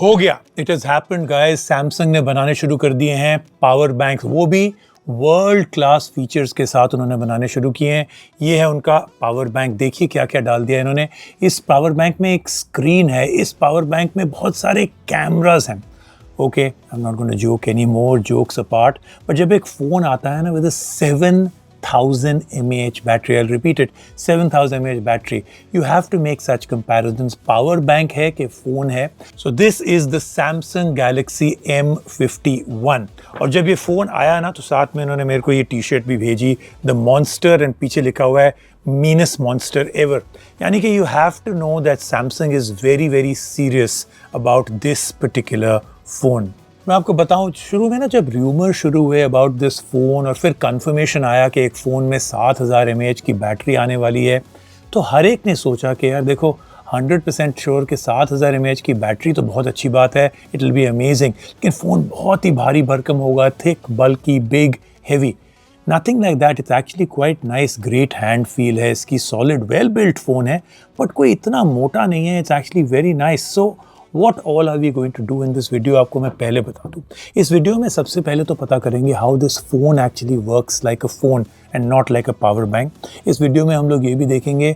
हो गया, it has happened guys. Samsung ने बनाने शुरू कर दिए हैं पावर बैंक, वो भी वर्ल्ड क्लास फीचर्स के साथ उन्होंने बनाने शुरू किए हैं। ये है उनका पावर बैंक, देखिए क्या क्या डाल दिया इन्होंने। इस पावर बैंक में एक स्क्रीन है, इस पावर बैंक में बहुत सारे कैमरास हैं। Okay, I am not going to joke any more, jokes apart, but जब एक फोन आता है ना with 7,000 mAh battery, I'll repeat it, 7,000 mAh battery, you have to make such comparisons. Power bank है कि phone है. So this is the Samsung Galaxy M51. और जब ये phone आया ना तो साथ में इन्होंने मेरे को ये टी-शर्ट भी भेजी, The Monster, and पीछे लिखा हुआ है meanest monster ever. यानी कि you have to know that Samsung is very very serious about this particular phone. मैं आपको बताऊं, शुरू में ना जब र्यूमर शुरू हुए अबाउट दिस फ़ोन और फिर कंफर्मेशन आया कि एक फ़ोन में 7,000 mAh की बैटरी आने वाली है, तो हर एक ने सोचा कि यार देखो 100% श्योर कि 7,000 mAh की बैटरी तो बहुत अच्छी बात है, इट विल बी अमेजिंग, लेकिन फ़ोन बहुत ही भारी भरकम होगा, thick, bulky, big, heavy. Nothing like that, it's actually quite nice, great hand feel है इसकी, सॉलिड वेल बिल्ट फ़ोन है, बट कोई इतना मोटा नहीं है, it's actually very nice. So What all are we going to do in this video? आपको मैं पहले बता दूँ। इस वीडियो में सबसे पहले तो पता करेंगे how this phone actually works like a phone and not like a power bank. इस वीडियो में हम लोग ये भी देखेंगे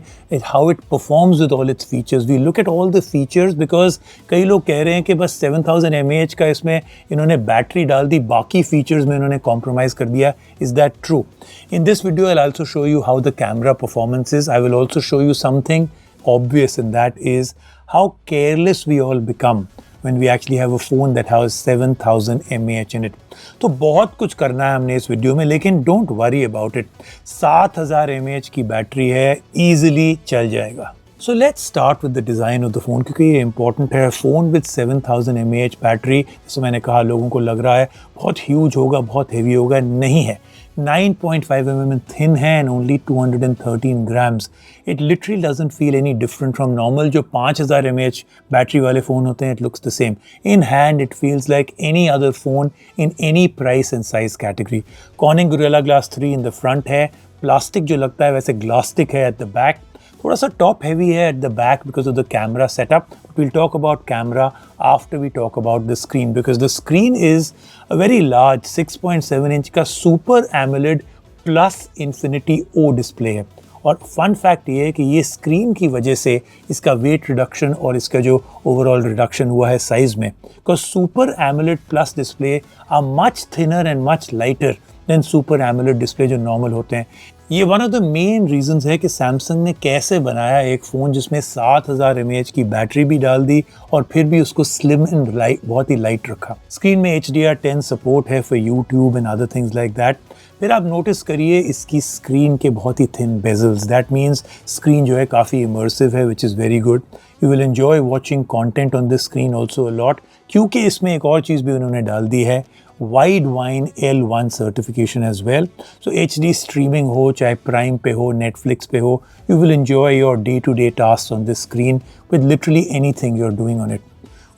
how it performs with all its features. We look at all the features because कई लोग कह रहे हैं कि बस 7,000 mAh का इसमें इन्होंने बैटरी डाल दी, बाकी फीचर्स में इन्होंने कॉम्प्रोमाइज़ कर दिया। Is that true? In this video I'll also show you how the camera performance is. I will also show you something obvious, and that is how careless we all become when we actually have a phone that has 7,000 mAh in it. तो बहुत कुछ करना है हमने इस video में, लेकिन don't worry about it. 7,000 mAh की बैटरी है, ईजिली चल जाएगा। So let's start with the design of the phone, क्योंकि ये important है। फ़ोन with 7,000 mAh बैटरी, जैसे मैंने कहा लोगों को लग रहा है बहुत ह्यूज होगा, बहुत हेवी होगा, नहीं है। 9.5 mm thin है and only 213 grams. It literally doesn't feel any different from normal जो 5,000 mAh बैटरी वाले फ़ोन होते हैं. It looks the same. In hand it feels like any other phone in any price and size category. Corning Gorilla Glass 3 in the front है, plastic जो लगता है वैसे ग्लास्टिक है at the back. थोड़ा सा टॉप हैवी है at the back because of the camera setup. We'll talk about camera after we talk about the screen, because the screen is a very large 6.7 inch का Super AMOLED Plus Infinity O display है। और fun fact ये है कि ये screen की वजह से इसका वेट रिडक्शन और इसका जो ओवरऑल रिडक्शन हुआ है साइज में, because super AMOLED plus display are much thinner and much lighter than super AMOLED display जो नॉर्मल होते हैं। ये one of the main reasons है कि सैमसंग ने कैसे बनाया एक फ़ोन जिसमें 7,000 mAh की बैटरी भी डाल दी और फिर भी उसको स्लिम एंड लाइट, बहुत ही लाइट रखा। स्क्रीन में HDR10 सपोर्ट है for YouTube and other things like that. फिर आप नोटिस करिए इसकी स्क्रीन के बहुत ही thin bezels, that means screen जो है काफ़ी इमर्सिव है, which is very good. You will enjoy watching content on this screen also a lot, क्योंकि इसमें एक और चीज़ भी उन्होंने डाल दी है, Widevine L1 certification as well. So HD streaming हो, चाहे प्राइम पे हो, नेटफ्लिक्स पे हो, you will enjoy your day-to-day tasks on this screen with literally anything you're doing on it.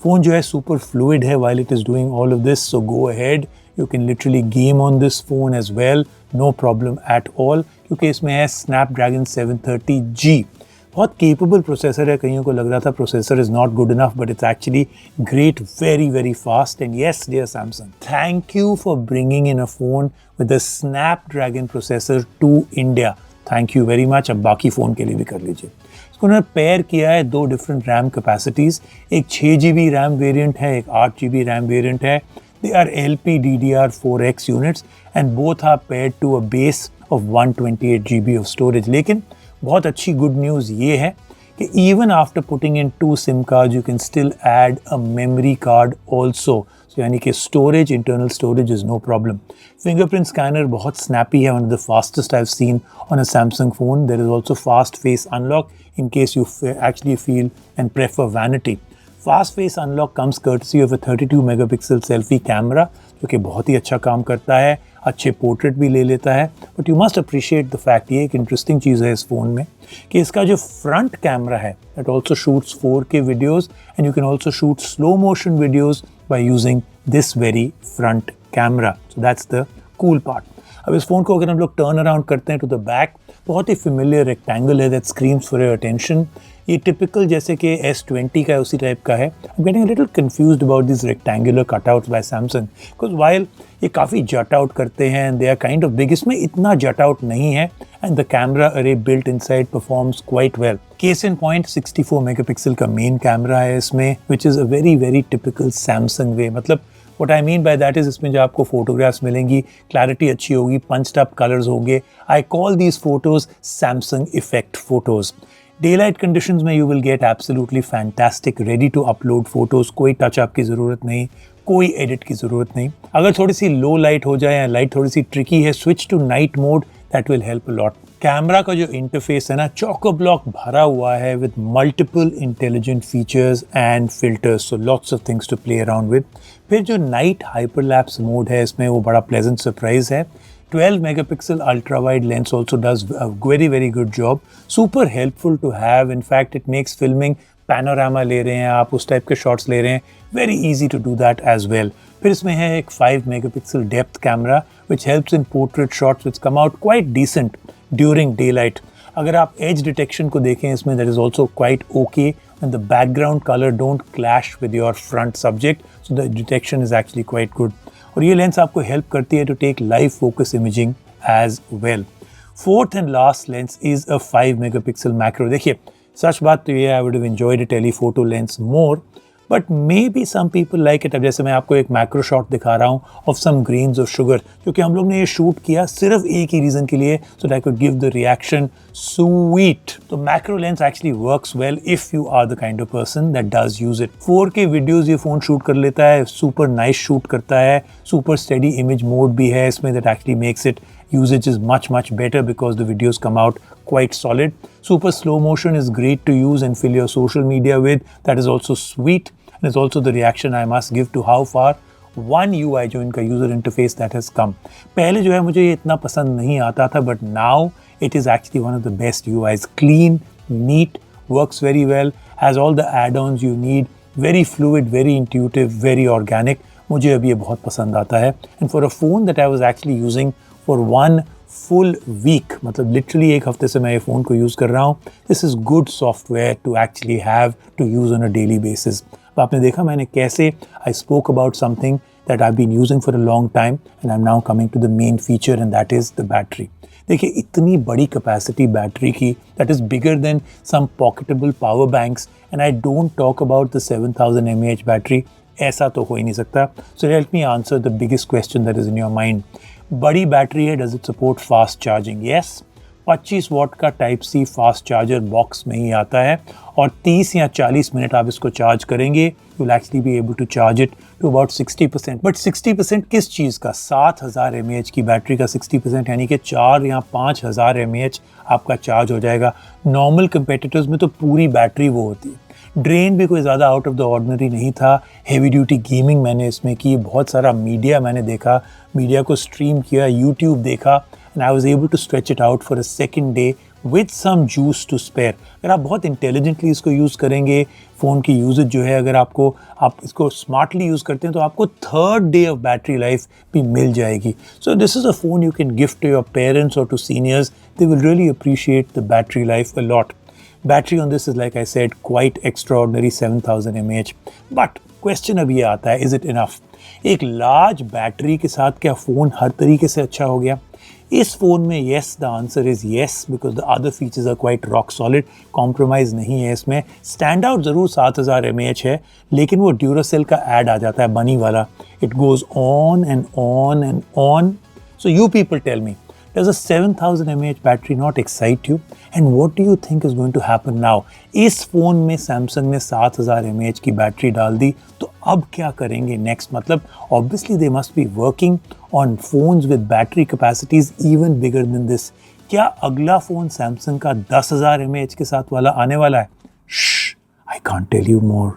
Phone जो है super fluid है while it is doing all of this, so go ahead. You can literally game on this phone as well, no problem at all, क्योंकि इसमें है Snapdragon 730G. बहुत capable processor है। कईयों को लग रहा था processor is not good enough, but it's actually great, very very fast. And yes dear Samsung, thank you for bringing in a phone with the Snapdragon processor to India. Thank you very much. अब बाकी phone के लिए भी कर लीजिए। इसको उन्होंने pair किया है दो डिफरेंट रैम कैपेसिटीज़, एक 6GB रैम वेरिएंट है, एक 8GB रैम वेरिएंट है। They are LPDDR4X units and both are paired to a base of 128GB of storage. लेकिन बहुत अच्छी गुड न्यूज़ ये है कि even after putting in 2 SIM cards, you can still add a memory card also. So यानी कि storage, internal storage is no problem. Fingerprint scanner बहुत snappy है, one of the fastest I've seen on a Samsung phone. There is also fast face unlock in case you actually feel and prefer vanity. Fast face unlock comes courtesy of a 32 megapixel selfie camera, जो कि बहुत ही अच्छा काम करता है, अच्छे portrait भी ले लेता है। But you must appreciate the fact, ये एक इंटरेस्टिंग चीज़ है इस फ़ोन में कि इसका जो फ्रंट कैमरा है that also shoots 4K videos and you can also shoot slow motion videos by using this very front camera. So that's the cool part. अब इस फ़ोन को अगर हम लोग टर्न अराउंड करते हैं टू द बैक, बहुत ही फेमिलियर रेक्टेंगल है that screams for your attention. ये टिपिकल जैसे कि S20 का है उसी टाइप का है। I'm getting a little confused about these rectangular cutouts by Samsung because while ये काफ़ी जट आउट करते हैं and they are kind of big, इसमें इतना जट आउट नहीं है and the camera array built inside performs quite well. Case in point 64 megapixel का main camera है इसमें which is a very very typical Samsung way. मतलब What I mean by that is इसमें जो आपको फोटोग्राफ्स मिलेंगी, क्लैरिटी अच्छी होगी, पंच्ड अप कलर्स होंगे. I call these photos Samsung effect photos. Daylight conditions में you will get absolutely fantastic ready to upload photos. कोई टच अप की ज़रूरत नहीं, कोई एडिट की ज़रूरत नहीं. अगर थोड़ी सी लो लाइट हो जाए या लाइट थोड़ी सी ट्रिकी है, switch to night mode, that will help a lot. Camera का जो इंटरफेस है ना, चॉको ब्लॉक भरा हुआ है with multiple intelligent features and filters, so lots of things to play around with. फिर जो नाइट हाइपरलैप्स मोड है इसमें, वो बड़ा प्लेजेंट सरप्राइज है. 12 megapixel ultra wide lens also does a very good job. Super helpful to have. In fact, it makes filming panorama ले रहे हैं आप, उस टाइप के शॉट्स ले रहे हैं, very easy to do that as well. फिर इसमें है एक 5 megapixel depth camera which helps in portrait shots which come out quite decent during daylight. अगर आप edge detection को देखें इसमें, that is also quite okay and the background color don't clash with your front subject, so the detection is actually quite good. और ये lens आपको help करती है to take live focus imaging as well. Fourth and last lens is a 5 megapixel macro. देखिए, सच बात तो ये, I would have enjoyed a telephoto lens more, but maybe some people like it. अब जैसे मैं आपको एक मैक्रो शॉट दिखा रहा हूँ of some grains of sugar, क्योंकि हम लोग ने ये शूट किया सिर्फ एक ही रीज़न के लिए, so that I could give the reaction sweet. तो macro lens actually works well if you are the kind of person that does use it. 4K videos ये फ़ोन शूट कर लेता है, सुपर नाइस शूट करता है, super steady image mode भी है इसमें, that actually makes it usage is much better because the videos come out quite solid. Super slow motion is great to use and fill your social media with. That is also sweet, and it's also the reaction I must give to how far OneUI जो इनका user interface that has come. पहले जो है मुझे ये इतना पसंद नहीं आता था, but now it is actually one of the best UIs. Clean, neat, works very well, has all the add-ons you need, very fluid, very intuitive, very organic. मुझे अभी ये बहुत पसंद आता है. And for a phone that I was actually using for one full week, मतलब literally एक हफ्ते से मैं ये फ़ोन को यूज़ कर रहा हूँ, this is good software to actually have to use on a daily basis. तो आपने देखा मैंने कैसे I spoke about something that I've been using for a long time and I'm now coming to the main feature and that is the battery. देखिए, इतनी बड़ी capacity battery की, that is bigger than some pocketable power banks, and I don't talk about the 7000 mAh battery. ऐसा तो हो ही नहीं सकता. So help me answer the biggest question that is in your mind. बड़ी बैटरी है, does it support fast charging? Yes, 25 watt का type C fast charger box में ही आता है और 30 या 40 मिनट आप इसको चार्ज करेंगे, you will actually be able to charge it to about 60%. But 60% किस चीज़ का? 7000 mAh की बैटरी का 60%, यानी कि 4 या 5000 mAh आपका चार्ज हो जाएगा. नॉर्मल कंपेटिटर्स में तो पूरी बैटरी वो होती है. ड्रेन भी कोई ज़्यादा आउट ऑफ द ऑर्डिनरी नहीं था. हेवी ड्यूटी गेमिंग मैंने इसमें की, बहुत सारा मीडिया मैंने देखा, मीडिया को स्ट्रीम किया, यूट्यूब देखा, and I was able to stretch it out for a second day with some juice to spare. अगर आप बहुत इंटेलिजेंटली इसको यूज़ करेंगे, फ़ोन की यूजेज जो है, अगर आप इसको स्मार्टली यूज़ करते हैं तो आपको 3rd day of battery life भी मिल जाएगी. So this is a phone you can gift to your parents और to seniors. They will really appreciate the battery life a lot. Battery on this is, like I said, quite extraordinary, 7000 mAh. But question अब ये आता है, is it enough? एक large battery के साथ क्या phone हर तरीके से अच्छा हो गया? इस फ़ोन में yes, the answer is yes, because the other features are quite rock solid. Compromise नहीं है इसमें. Stand out ज़रूर 7000 mAh है, लेकिन वो Duracell का ऐड आ जाता है, बनी वाला. It goes on and on and on. So you people tell me, does a 7000 mAh battery not excite you? And what do you think is going to happen now? इस phone में Samsung ने 7000 mAh की battery डाल दी, तो अब क्या करेंगे next? मतलब obviously they must be working on phones with battery capacities even bigger than this. क्या अगला फ़ोन सैमसंग का 10000 mAh के साथ वाला आने वाला है? Shh, I can't tell you more.